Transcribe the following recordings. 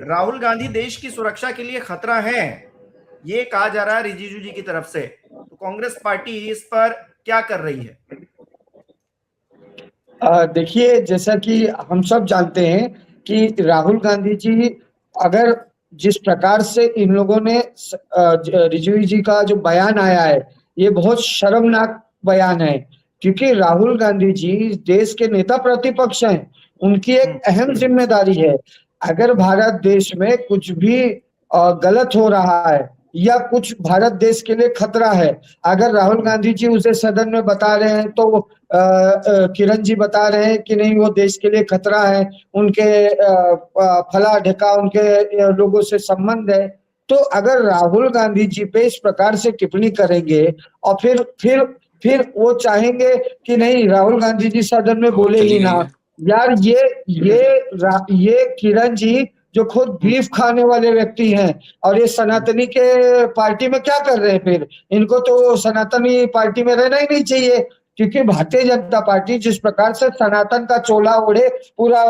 राहुल गांधी देश की सुरक्षा के लिए खतरा है, ये कहा जा रहा है रिजिजू जी की तरफ से। तो कांग्रेस पार्टी इस पर क्या कर रही है? देखिए, जैसा कि हम सब जानते हैं कि राहुल गांधी जी अगर जिस प्रकार से इन लोगों ने रिजवी जी का जो बयान आया है, ये बहुत शर्मनाक बयान है। क्योंकि राहुल गांधी जी देश के नेता प्रतिपक्ष हैं, उनकी एक अहम जिम्मेदारी है। अगर भारत देश में कुछ भी गलत हो रहा है या कुछ भारत देश के लिए खतरा है, अगर राहुल गांधी जी उसे सदन में बता रहे हैं तो किरण जी बता रहे हैं कि नहीं वो देश के लिए खतरा है, उनके फला ढका उनके लोगों से संबंध है। तो अगर राहुल गांधी जी पे इस प्रकार से टिप्पणी करेंगे और फिर वो चाहेंगे कि नहीं राहुल गांधी जी सदन में बोले ही ना, यार ये किरण जी जो खुद बीफ खाने वाले व्यक्ति हैं और ये सनातनी के पार्टी में क्या कर रहे हैं? फिर इनको तो सनातनी पार्टी में रहना ही नहीं चाहिए। क्योंकि भारतीय जनता पार्टी जिस प्रकार से सनातन का चोला ओढ़े पूरा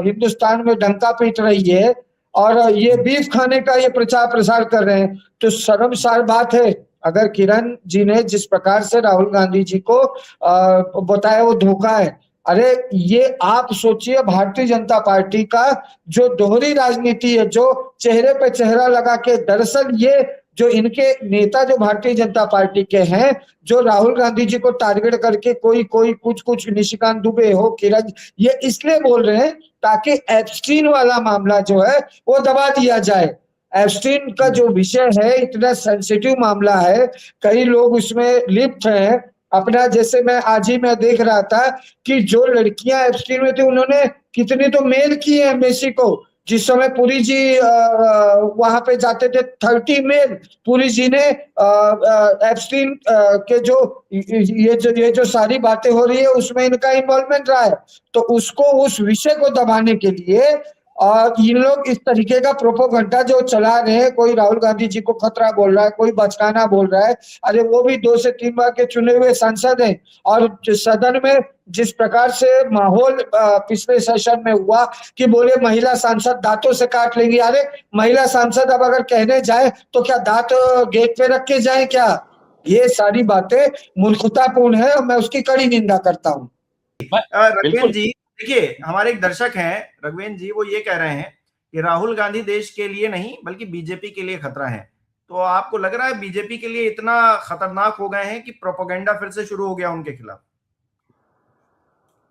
हिंदुस्तान में डंका पीट रही है और ये बीफ खाने का ये प्रचार प्रसार कर रहे हैं, तो शर्मसार बात है। अगर किरण जी ने जिस प्रकार से राहुल गांधी जी को बताया वो धोखा है। अरे ये आप सोचिए, भारतीय जनता पार्टी का जो दोहरी राजनीति है, जो चेहरे पे चेहरा लगा के, दरअसल ये जो इनके नेता जो भारतीय जनता पार्टी के हैं, जो राहुल गांधी जी को टारगेट करके कोई कोई कुछ निशिकांत दुबे हो, किरण, ये इसलिए बोल रहे हैं ताकि एप्स्टीन वाला मामला जो है वो दबा दिया जाए। एप्स्टीन का जो विषय है इतना सेंसिटिव मामला है, कई लोग उसमें लिप्त हैं। अपना जैसे मैं देख रहा था कि जो लड़कियां एप्स्टीन में थी उन्होंने कितनी तो मेल की है मेसी को। जिस समय पुरी जी वहां पे जाते थे, 30 मेल पुरी जी ने एप्स्टीन के जो ये जो सारी बातें हो रही है उसमें इनका इन्वॉल्वमेंट रहा है। तो उसको उस विषय को दबाने के लिए और ये लोग इस तरीके का प्रोपोगंडा जो चला रहे हैं, कोई राहुल गांधी जी को खतरा बोल रहा है, कोई बचकाना बोल रहा है। अरे वो भी 2 से 3 बार के चुने हुए सांसद हैं। और सदन में जिस प्रकार से माहौल पिछले सेशन में हुआ कि बोले महिला सांसद दांतों से काट लेंगी। अरे महिला सांसद अब अगर कहने जाए तो क्या दांत गेट पे रख के जाए क्या? ये सारी बातें मूर्खतापूर्ण है और मैं उसकी कड़ी निंदा करता हूँ। रघुवेंद्र जी, देखिए हमारे एक दर्शक हैं रघुवेंद्र जी, वो ये कह रहे हैं कि राहुल गांधी देश के लिए नहीं बल्कि बीजेपी के लिए खतरा है। तो आपको लग रहा है बीजेपी के लिए इतना खतरनाक हो गए हैं कि प्रोपेगेंडा फिर से शुरू हो गया उनके खिलाफ?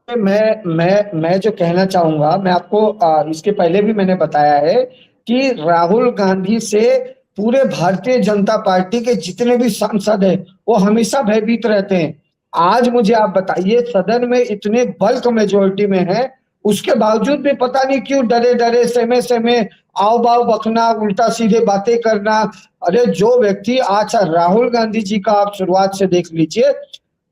मैं जो कहना चाहूंगा, मैं आपको इसके पहले भी मैंने बताया है कि राहुल गांधी से पूरे भारतीय जनता पार्टी के जितने भी सांसद हैं वो हमेशा भयभीत रहते हैं। आज मुझे आप बताइए, सदन में इतने बल्क मेजोरिटी में है, उसके बावजूद भी पता नहीं क्यों डरे डरे सेमे सेमे आओ बाव बकना, उल्टा सीधे बातें करना। अरे जो व्यक्ति, अच्छा राहुल गांधी जी का आप शुरुआत से देख लीजिए,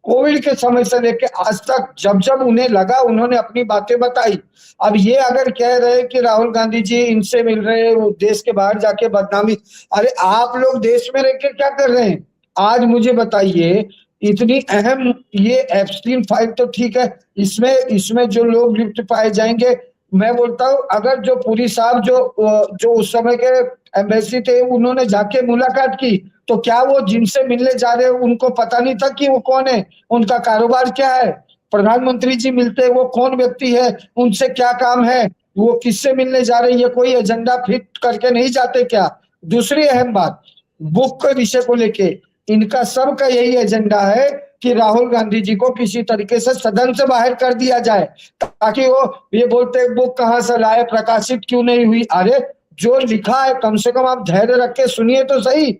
कोविड के समय से लेके आज तक जब जब उन्हें लगा उन्होंने अपनी बातें बताई। अब ये अगर कह रहे हैं कि राहुल गांधी जी इनसे मिल रहे हैं, वो देश के बाहर जाके बदनामी, अरे आप लोग देश में रहकर क्या कर रहे हैं? आज मुझे बताइए, इतनी अहम ये एप्स्टीन फाइल तो ठीक है, इसमें इसमें जो लोग लिप्त पाए जाएंगे, मैं बोलता हूँ अगर जो पुरी साहब जो उस समय के एम्बेसी थे उन्होंने जाके मुलाकात की, तो क्या वो जिनसे मिलने जा रहे हैं उनको पता नहीं था कि वो कौन है, उनका कारोबार क्या है? प्रधानमंत्री जी मिलते हैं, वो कौन व्यक्ति है, उनसे क्या काम है, वो किससे मिलने जा रहे हैं, ये कोई एजेंडा फिट करके नहीं जाते क्या? दूसरी अहम बात, बुक के विषय को लेके इनका सबका यही एजेंडा है कि राहुल गांधी जी को किसी तरीके से सदन से बाहर कर दिया जाए, ताकि वो ये बोलते हैं बुक कहां से लाए, प्रकाशित क्यों नहीं हुई। अरे जो लिखा है कम से कम आप धैर्य रख के सुनिए तो सही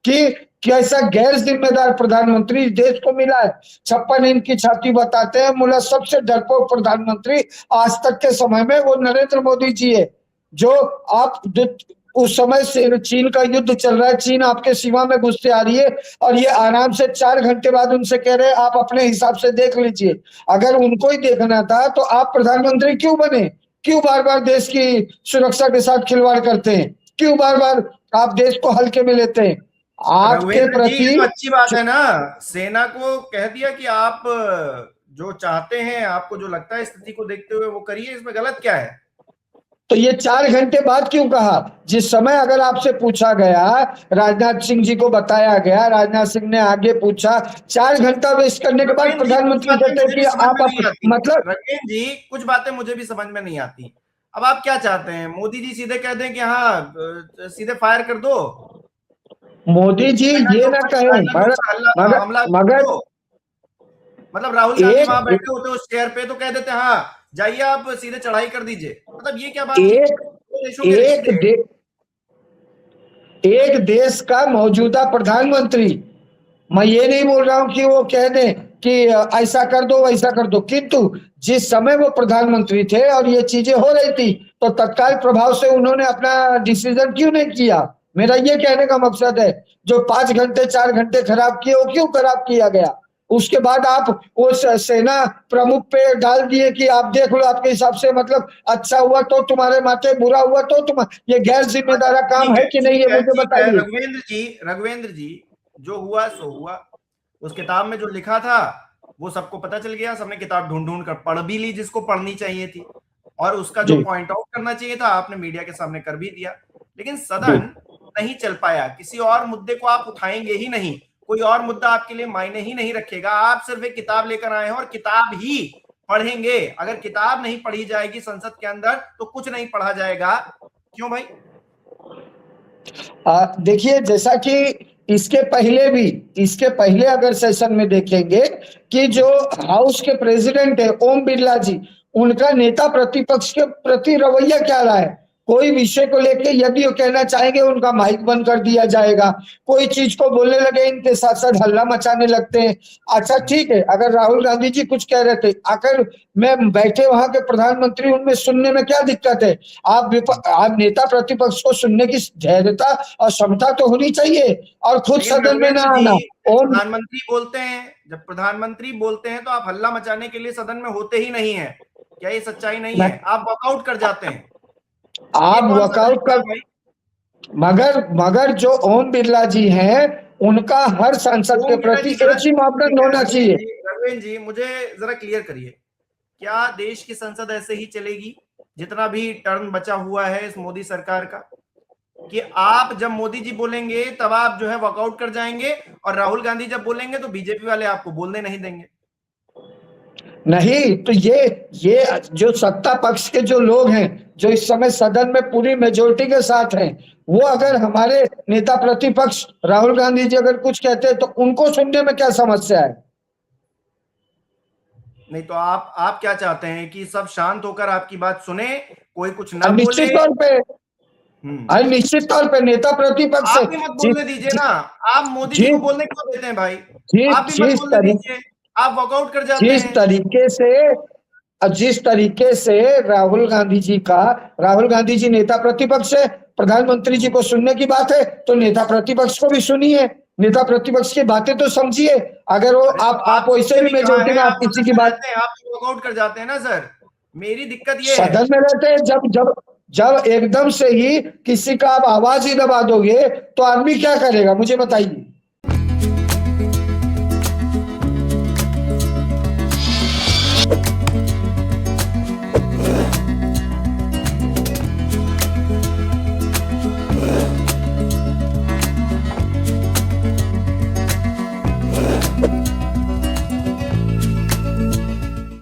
कि कैसा गैर जिम्मेदार प्रधानमंत्री देश को मिला है। 56 इंच की छाती बताते हैं, मुला सबसे डरपोक प्रधानमंत्री आज तक के समय में वो नरेंद्र मोदी जी है। जो आप उस समय से चीन का युद्ध चल रहा है, चीन आपके सीमा में घुसते आ रही है और ये आराम से 4 घंटे बाद उनसे कह रहे हैं आप अपने हिसाब से देख लीजिए। अगर उनको ही देखना था तो आप प्रधानमंत्री क्यों बने? क्यों बार बार देश की सुरक्षा के साथ खिलवाड़ करते हैं? क्यों बार बार आप देश को हल्के में लेते हैं? आपके प्रति तो अच्छी बात है ना, सेना को कह दिया कि आप जो चाहते हैं, आपको जो लगता है स्थिति को देखते हुए वो करिए, इसमें गलत क्या है? तो ये 4 घंटे बाद क्यों कहा? जिस समय अगर आपसे पूछा गया, राजनाथ सिंह जी को बताया गया, राजनाथ सिंह ने आगे पूछा, 4 घंटा वेस्ट करने के बाद प्रधानमंत्री कहते हैं कि आप मतलब रघुवेंद्र जी कुछ बातें मुझे भी समझ में नहीं आती। अब आप क्या चाहते हैं, मोदी जी सीधे कह दें कि हाँ सीधे फायर कर दो? मोदी जी ये ना कहें, मगर मतलब राहुल गांधी वहां बैठे होते उस चेयर पे तो कह देते हाँ जाइए आप सीधे चढ़ाई कर दीजिए। मतलब ये क्या बात है? एक देश का मौजूदा प्रधानमंत्री, मैं ये नहीं बोल रहा हूं कि वो कह दें कि ऐसा कर दो वैसा कर दो, किंतु जिस समय वो प्रधानमंत्री थे और ये चीजें हो रही थी तो तत्काल प्रभाव से उन्होंने अपना डिसीजन क्यों नहीं किया? मेरा ये कहने का मकसद है, जो 5 घंटे 4 घंटे खराब किए वो क्यों खराब किया गया? उसके बाद आप उस सेना प्रमुख पे डाल दिए कि आप देख लो आपके हिसाब से, मतलब अच्छा हुआ तो तुम्हारे माथे, बुरा हुआ तो तुम, ये गैर जिम्मेदार काम है कि नहीं, ये मुझे बताइए। रघुवेंद्र जी जो हुआ सो हुआ, उस किताब में जो लिखा था वो सबको पता चल गया, सबने किताब ढूंढ ढूंढ कर पढ़ भी ली जिसको पढ़नी चाहिए थी, और उसका जो पॉइंट आउट करना चाहिए था आपने मीडिया के सामने कर भी दिया। लेकिन सदन नहीं चल पाया, किसी और मुद्दे को आप उठाएंगे ही नहीं, कोई और मुद्दा आपके लिए मायने ही नहीं रखेगा, आप सिर्फ एक किताब लेकर आए हैं और किताब ही पढ़ेंगे। अगर किताब नहीं पढ़ी जाएगी संसद के अंदर तो कुछ नहीं पढ़ा जाएगा। क्यों भाई? देखिए, जैसा कि इसके पहले अगर सेशन में देखेंगे कि जो हाउस के प्रेसिडेंट है ओम बिरला जी, उनका नेता प्रतिपक्ष के प्रति रवैया क्या रहा है? कोई विषय को लेके यदि वो कहना चाहेंगे उनका माइक बंद कर दिया जाएगा, कोई चीज को बोलने लगे इनके साथ साथ हल्ला मचाने लगते हैं। अच्छा ठीक है, अगर राहुल गांधी जी कुछ कह रहे थे, आखिर मैं बैठे वहां के प्रधानमंत्री, उनमें सुनने में क्या दिक्कत है? आप नेता प्रतिपक्ष को सुनने की धैर्यता और क्षमता तो होनी चाहिए, और खुद सदन में ना आना। प्रधानमंत्री बोलते हैं, जब प्रधानमंत्री बोलते हैं तो आप हल्ला मचाने के लिए सदन में होते ही नहीं है, क्या ये सच्चाई नहीं है? आप वॉकआउट कर जाते हैं, आप वॉकआउट कर, मगर जो ओम बिरला जी हैं उनका हर सांसद के प्रति एक ही मापदंड होना चाहिए। रघुवेंद्र जी मुझे जरा क्लियर करिए, क्या देश की संसद ऐसे ही चलेगी जितना भी टर्म बचा हुआ है इस मोदी सरकार का, कि आप जब मोदी जी बोलेंगे तब आप जो है वॉकआउट कर जाएंगे और राहुल गांधी जब बोलेंगे तो बीजेपी वाले आपको बोलने नहीं देंगे? नहीं, तो ये जो सत्ता पक्ष के जो लोग हैं, जो इस समय सदन में पूरी मेजोरिटी के साथ हैं, वो अगर हमारे नेता प्रतिपक्ष राहुल गांधी जी अगर कुछ कहते हैं तो उनको सुनने में क्या समस्या है? नहीं तो आप क्या चाहते हैं कि सब शांत होकर आपकी बात सुने, कोई कुछ ना बोले? निश्चित तौर पे नेता प्रतिपक्ष आप भी मत बोलने दीजिए ना, आप मोदी जी को बोलने क्यों देते हैं भाई? आप भी मत बोलने दीजिए, आप वॉकआउट कर जाते हैं। जिस तरीके से राहुल गांधी जी नेता प्रतिपक्ष है, प्रधानमंत्री जी को सुनने की बात है तो नेता प्रतिपक्ष को भी सुनिए, नेता प्रतिपक्ष की बातें तो समझिए। अगर वो आप वैसे भी मेजोरिटी में आप किसी की बात, आप वॉकआउट कर जाते हैं ना सर, मेरी दिक्कत ये है। सदन में रहते हैं, जब एकदम से ही किसी का आप आवाज ही दबा दोगे तो आदमी क्या करेगा, मुझे बताइए।